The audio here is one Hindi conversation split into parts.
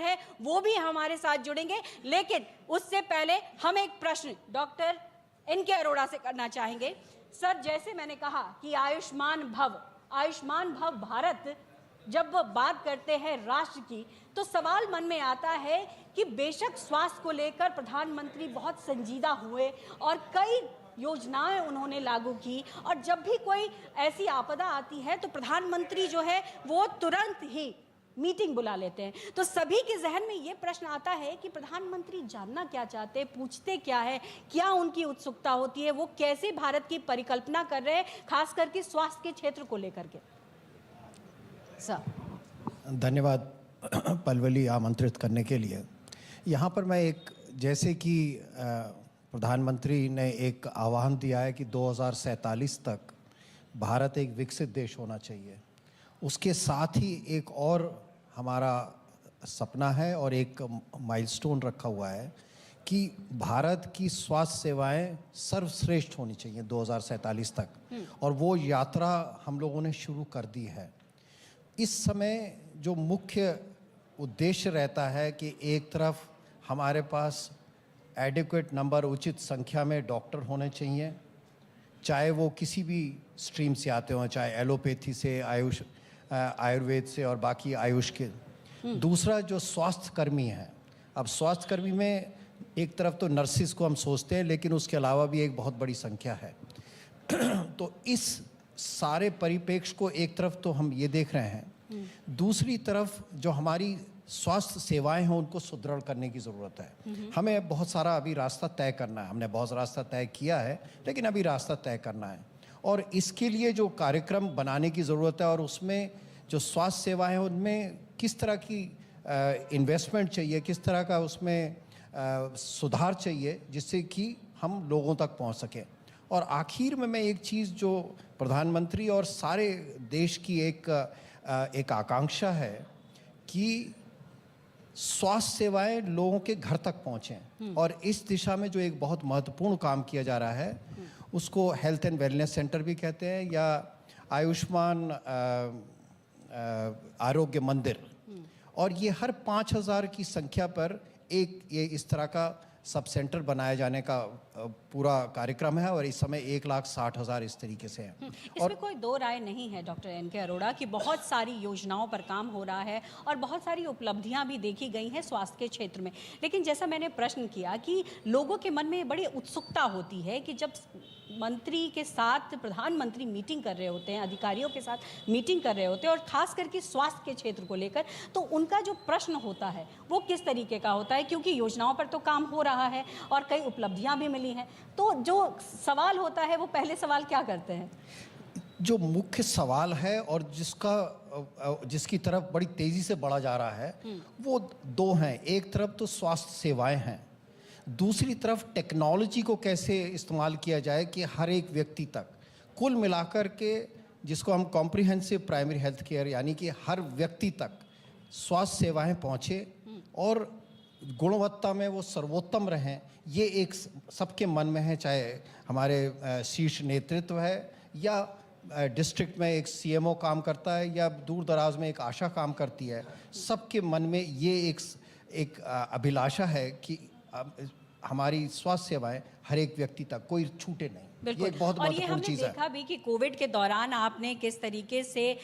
मेंबर हैं वो भी हमारे साथ जुड़ेंगे। लेकिन उससे पहले हम एक प्रश्न डॉक्टर एन.के. अरोड़ा से करना चाहेंगे। सर, जैसे मैंने कहा कि आयुष्मान भव भारत, जब बात करते हैं राष्ट्र की, तो सवाल मन में आता है कि बेशक स्वास्थ्य को लेकर प्रधानमंत्री बहुत संजीदा हुए और कई योजनाएं उन्होंने लागू की, और जब भी कोई ऐसी आपदा आती है तो प्रधानमंत्री जो है वो तुरंत ही मीटिंग बुला लेते हैं। तो सभी के जहन में ये प्रश्न आता है कि प्रधानमंत्री जानना क्या चाहते हैं, पूछते क्या है, क्या उनकी उत्सुकता होती है, वो कैसे भारत की परिकल्पना कर रहे हैं, खास करके स्वास्थ्य के क्षेत्र को लेकर के। सर धन्यवाद पलवली आमंत्रित करने के लिए। यहाँ पर मैं जैसे कि प्रधानमंत्री ने एक आह्वान दिया है कि 2047 तक भारत एक विकसित देश होना चाहिए, उसके साथ ही एक और हमारा सपना है और एक माइलस्टोन रखा हुआ है कि भारत की स्वास्थ्य सेवाएं सर्वश्रेष्ठ होनी चाहिए 2047 तक, और वो यात्रा हम लोगों ने शुरू कर दी है। इस समय जो मुख्य उद्देश्य रहता है कि एक तरफ हमारे पास एडिक्वेट नंबर, उचित संख्या में डॉक्टर होने चाहिए, चाहे वो किसी भी स्ट्रीम से आते हों, चाहे एलोपैथी से, आयुर्वेद से और बाकी आयुष के। दूसरा जो स्वास्थ्य कर्मी हैं, अब स्वास्थ्य कर्मी में एक तरफ तो नर्सिस को हम सोचते हैं, लेकिन उसके अलावा भी एक बहुत बड़ी संख्या है। तो इस सारे परिप्रेक्ष्य को एक तरफ तो हम ये देख रहे हैं, दूसरी तरफ जो हमारी स्वास्थ्य सेवाएं हैं उनको सुदृढ़ करने की ज़रूरत है। हमें बहुत सारा अभी रास्ता तय करना है, हमने बहुत रास्ता तय किया है लेकिन अभी रास्ता तय करना है, और इसके लिए जो कार्यक्रम बनाने की ज़रूरत है और उसमें जो स्वास्थ्य सेवाएं हैं उनमें किस तरह की इन्वेस्टमेंट चाहिए, किस तरह का उसमें सुधार चाहिए जिससे कि हम लोगों तक पहुंच सकें। और आखिर में मैं एक चीज़ जो प्रधानमंत्री और सारे देश की एक आकांक्षा है कि स्वास्थ्य सेवाएं लोगों के घर तक पहुँचें, और इस दिशा में जो एक बहुत महत्वपूर्ण काम किया जा रहा है उसको हेल्थ एंड वेलनेस सेंटर भी कहते हैं, या आयुष्मान आरोग्य मंदिर। और ये हर 5000 की संख्या पर ये इस तरह का सब सेंटर बनाए जाने का पूरा कार्यक्रम है, और इस समय 1,60,000 इस तरीके से है। इसमें कोई दो राय नहीं है डॉक्टर एन.के. अरोड़ा कि बहुत सारी योजनाओं पर काम हो रहा है और बहुत सारी उपलब्धियां भी देखी गई हैं स्वास्थ्य के क्षेत्र में। लेकिन जैसा मैंने प्रश्न किया कि लोगों के मन में बड़ी उत्सुकता होती है कि जब मंत्री के साथ प्रधानमंत्री मीटिंग कर रहे होते हैं, अधिकारियों के साथ मीटिंग कर रहे होते हैं, और खास करके स्वास्थ्य के क्षेत्र को लेकर, तो उनका जो प्रश्न होता है वो किस तरीके का होता है, क्योंकि योजनाओं पर तो काम हो रहा है और कई उपलब्धियां भी मिली हैं। तो जो सवाल होता है वो पहले सवाल क्या करते हैं? जो मुख्य सवाल है और जिसकी तरफ बड़ी तेजी से बढ़ा जा रहा है वो दो हैं। एक तरफ तो स्वास्थ्य सेवाएं हैं, दूसरी तरफ टेक्नोलॉजी को कैसे इस्तेमाल किया जाए कि हर एक व्यक्ति तक, कुल मिलाकर के जिसको हम कॉम्प्रिहेंसिव प्राइमरी हेल्थ केयर, यानी कि हर व्यक्ति तक स्वास्थ्य सेवाएं पहुँचे और गुणवत्ता में वो सर्वोत्तम रहें, ये एक सबके मन में है। चाहे हमारे शीर्ष नेतृत्व है या डिस्ट्रिक्ट में एक सीएमओ काम करता है या दूर दराज में एक आशा काम करती है, सबके मन में ये एक अभिलाषा है कि हमारी स्वास्थ्य सेवाएं हर एक व्यक्ति तक कोई छूटे नहीं। बिल्कुल। ये एक बहुत महत्वपूर्ण चीज़ है। देखा भी कि कोविड के दौरान आपने किस तरीके से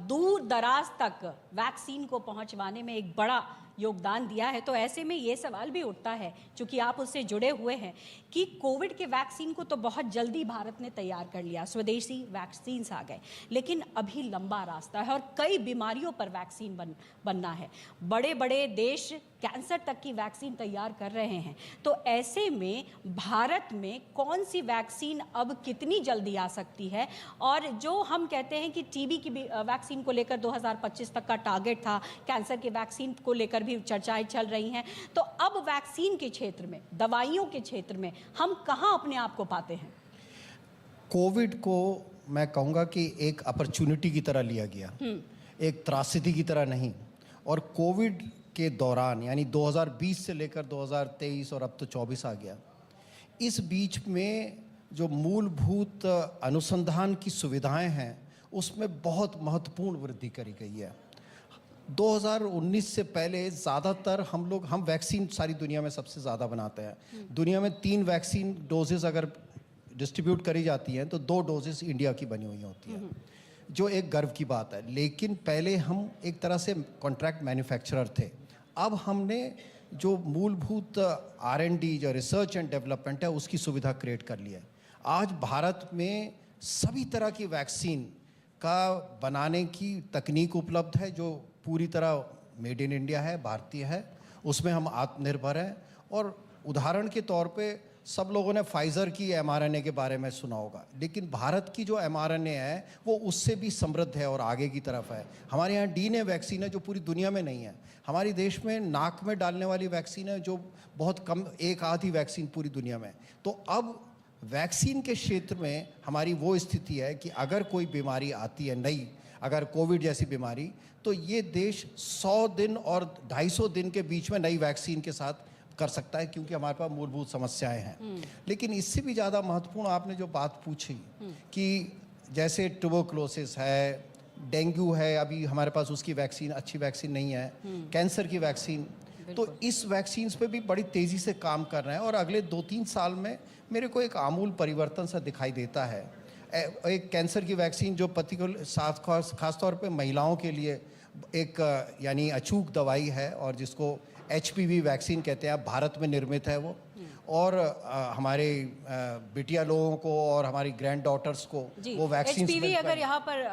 दूर दराज तक वैक्सीन को पहुंचवाने में एक बड़ा योगदान दिया है। तो ऐसे में ये सवाल भी उठता है, चूंकि आप उससे जुड़े हुए हैं, कि कोविड के वैक्सीन को तो बहुत जल्दी भारत ने तैयार कर लिया, स्वदेशी वैक्सीन्स आ गए, लेकिन अभी लंबा रास्ता है और कई बीमारियों पर वैक्सीन बनना है। बड़े बड़े देश कैंसर तक की वैक्सीन तैयार कर रहे हैं। तो ऐसे में भारत में कौन सी वैक्सीन अब कितनी जल्दी आ सकती है? और जो हम कहते हैं कि टीबी की वैक्सीन को लेकर 2025 तक का टारगेट था, कैंसर के वैक्सीन को लेकर भी चर्चाएं चल रही हैं, तो अब वैक्सीन के क्षेत्र में, दवाइयों के क्षेत्र में हम कहां अपने आप को पाते हैं? कोविड को मैं कहूँगा कि एक अपॉर्चुनिटी की तरह लिया गया, एक त्रासदी की तरह नहीं। और कोविड के दौरान, यानी 2020 से लेकर 2023 और अब तो 24 आ गया, इस बीच में जो मूलभूत अनुसंधान की सुविधाएं हैं उसमें बहुत महत्वपूर्ण वृद्धि करी गई है। 2019 से पहले ज़्यादातर हम वैक्सीन सारी दुनिया में सबसे ज़्यादा बनाते हैं। दुनिया में 3 वैक्सीन डोजेस अगर डिस्ट्रीब्यूट करी जाती हैं तो 2 डोजेस इंडिया की बनी हुई होती हैं, जो एक गर्व की बात है। लेकिन पहले हम एक तरह से कॉन्ट्रैक्ट मैन्युफैक्चरर थे। अब हमने जो मूलभूत R&D जो रिसर्च एंड डेवलपमेंट है उसकी सुविधा क्रिएट कर ली है। आज भारत में सभी तरह की वैक्सीन का बनाने की तकनीक उपलब्ध है, जो पूरी तरह मेड इन इंडिया है, भारतीय है। उसमें हम आत्मनिर्भर हैं। और उदाहरण के तौर पे सब लोगों ने फाइज़र की mRNA के बारे में सुना होगा, लेकिन भारत की जो mRNA है वो उससे भी समृद्ध है और आगे की तरफ है। हमारे यहाँ DNA वैक्सीन है जो पूरी दुनिया में नहीं है। हमारे देश में नाक में डालने वाली वैक्सीन है जो बहुत कम, एक आधी वैक्सीन पूरी दुनिया में। तो अब वैक्सीन के क्षेत्र में हमारी वो स्थिति है कि अगर कोई बीमारी आती है नई, अगर कोविड जैसी बीमारी, तो ये देश 100 दिन और 250 दिन के बीच में नई वैक्सीन के साथ कर सकता है, क्योंकि हमारे पास मूलभूत समस्याएं हैं। लेकिन इससे भी ज़्यादा महत्वपूर्ण आपने जो बात पूछी कि जैसे ट्यूबरकुलोसिस है, डेंगू है, अभी हमारे पास उसकी वैक्सीन, अच्छी वैक्सीन नहीं है, कैंसर की वैक्सीन, तो इस वैक्सीन्स पे भी बड़ी तेज़ी से काम कर रहे हैं। और अगले 2-3 साल में मेरे को एक आमूल परिवर्तन सा दिखाई देता है। एक कैंसर की वैक्सीन जो खास तौर पे महिलाओं के लिए एक यानी अचूक दवाई है, और जिसको HPV वैक्सीन कहते हैं, भारत में निर्मित है वो। और हमारे बिटिया लोगों को और हमारी ग्रैंड डॉटर्स को वो वैक्सीन, HPV अगर यहाँ पर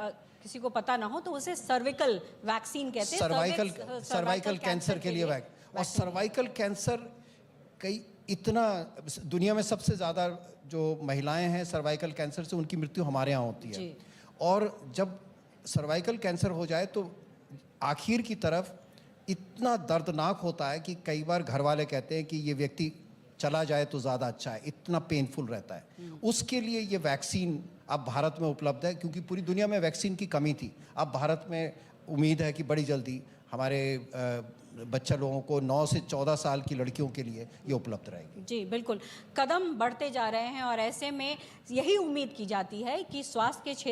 किसी को पता ना हो तो उसे सर्विकल वैक्सीन कहते हैं, सर्वाइकल कैंसर के लिए और सर्वाइकल कैंसर इतना दुनिया में सबसे ज़्यादा जो महिलाएं हैं सर्वाइकल कैंसर से, उनकी मृत्यु हमारे यहाँ होती है। और जब सर्वाइकल कैंसर हो जाए तो आखिर की तरफ इतना दर्दनाक होता है कि कई बार घर वाले कहते हैं कि ये व्यक्ति चला जाए तो ज़्यादा अच्छा है, इतना पेनफुल रहता है। उसके लिए ये वैक्सीन अब भारत में उपलब्ध है, क्योंकि पूरी दुनिया में वैक्सीन की कमी थी। अब भारत में उम्मीद है कि बड़ी जल्दी हमारे बच्चा लोगों को 9 से 14 साल की लड़कियों के लिए ये उपलब्ध रहेगी। जी बिल्कुल, कदम बढ़ते जा रहे हैं और ऐसे में यही उम्मीद की जाती है कि स्वास्थ्य के क्षेत्र